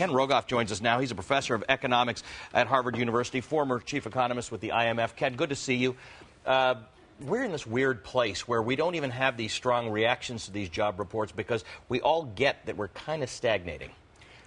Ken Rogoff joins us now. He's a professor of economics at Harvard University, former chief economist with the IMF. Ken, good to see you. We're in this weird place where we don't even have these strong reactions to these job reports because we all get that we're kind of stagnating.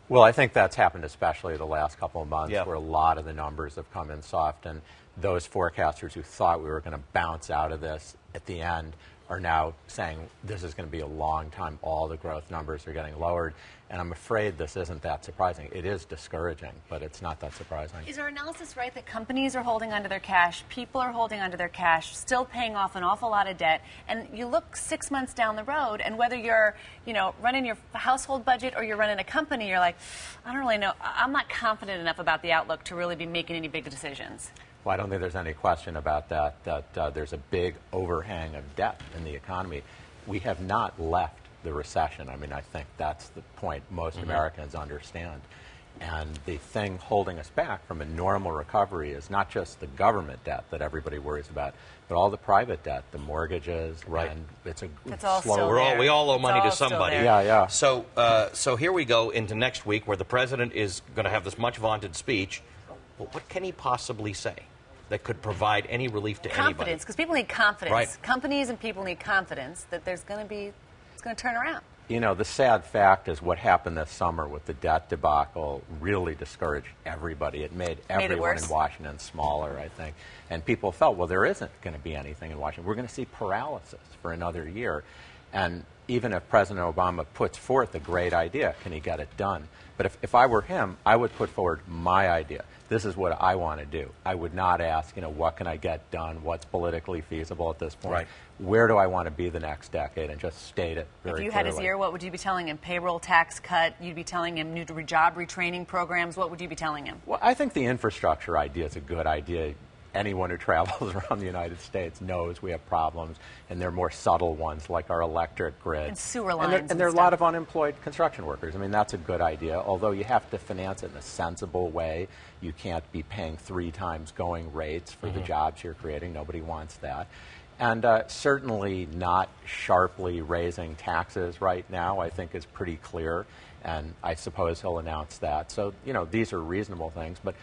Well, I think that's happened especially the last couple of months, Yeah. where a lot of the numbers have come in soft, and those forecasters who thought we were going to bounce out of this at the end are now saying this is going to be a long time. All the growth numbers are getting lowered, and I'm afraid this isn't that surprising. It is discouraging, but it's not that surprising. Is our analysis right that companies are holding onto their cash, people are holding onto their cash, still paying off an awful lot of debt, and you look 6 months down the road, and whether you're, running your household budget or you're running a company, you're like, I don't really know. I'm not confident enough about the outlook to really be making any big decisions. Well, I don't think there's any question about that there's a big overhang of debt in the economy. We have not left the recession. I mean, I think that's the point most Americans understand. And the thing holding us back from a normal recovery is not just the government debt that everybody worries about, but all the private debt, the mortgages, and it's all slow. still We all owe money to somebody. Yeah. So here we go into next week where the president is going to have this much vaunted speech. Well, what can he possibly say that could provide any relief to anybody? Confidence, because people need confidence. Right. Companies and people need confidence that it's going to turn around. The sad fact is what happened this summer with the debt debacle really discouraged everybody. It made everyone in Washington smaller, I think. And people felt, well, there isn't going to be anything in Washington. We're going to see paralysis for another year. And even if President Obama puts forth a great idea, can he get it done? But if I were him, I would put forward my idea. This is what I want to do. I would not ask, what can I get done? What's politically feasible at this point? Right. Where do I want to be the next decade? And just state it very clearly. If you had his ear, what would you be telling him? Payroll tax cut? You'd be telling him new job retraining programs? What would you be telling him? Well, I think the infrastructure idea is a good idea. Anyone who travels around the United States knows we have problems, and they're more subtle ones, like our electric grid. And sewer lines. And there are a lot of unemployed construction workers. I mean, that's a good idea, although you have to finance it in a sensible way. You can't be paying 3 times going rates for the jobs you're creating. Nobody wants that. And certainly not sharply raising taxes right now, I think, is pretty clear. And I suppose he'll announce that. So, these are reasonable things. But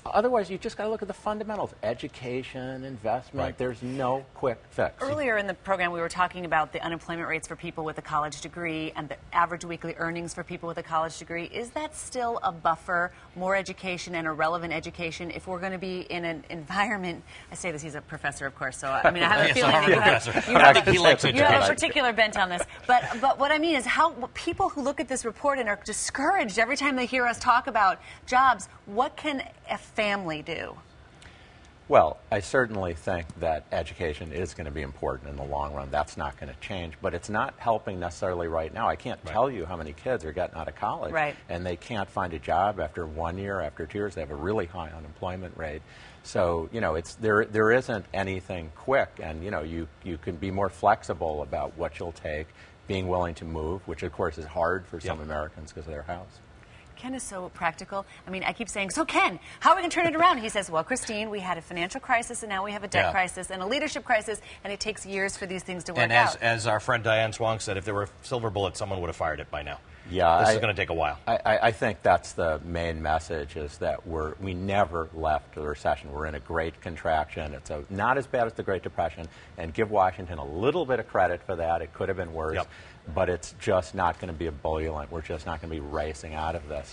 otherwise, you just got to look at the fundamentals. Education, investment. Right. There's no quick fix. Earlier in the program, we were talking about the unemployment rates for people with a college degree and the average weekly earnings for people with a college degree. Is that still a buffer, more education and a relevant education, if we're going to be in an environment? I say this, he's a professor, of course, so I mean, I have a feeling that you have a particular bent on this. But what I mean is how people who look at this report and are discouraged every time they hear us talk about jobs, what can a family do? Well, I certainly think that education is going to be important in the long run. That's not going to change, but it's not helping necessarily right now. I can't tell you how many kids are getting out of college, and they can't find a job after 1 year, after 2 years. They have a really high unemployment rate. So, there isn't anything quick, and, you can be more flexible about what you'll take, being willing to move, which, of course, is hard for some Americans because of their house. Ken is so practical. I mean, I keep saying, so Ken, how are we going to turn it around? He says, well, Christine, we had a financial crisis, and now we have a debt crisis and a leadership crisis, and it takes years for these things to work out. And as our friend Diane Swong said, if there were a silver bullet, someone would have fired it by now. Yeah, this is going to take a while. I think that's the main message, is that we never left the recession. We're in a great contraction. It's not as bad as the Great Depression, and give Washington a little bit of credit for that. It could have been worse, but it's just not going to be ebullient. We're just not going to be racing out of this.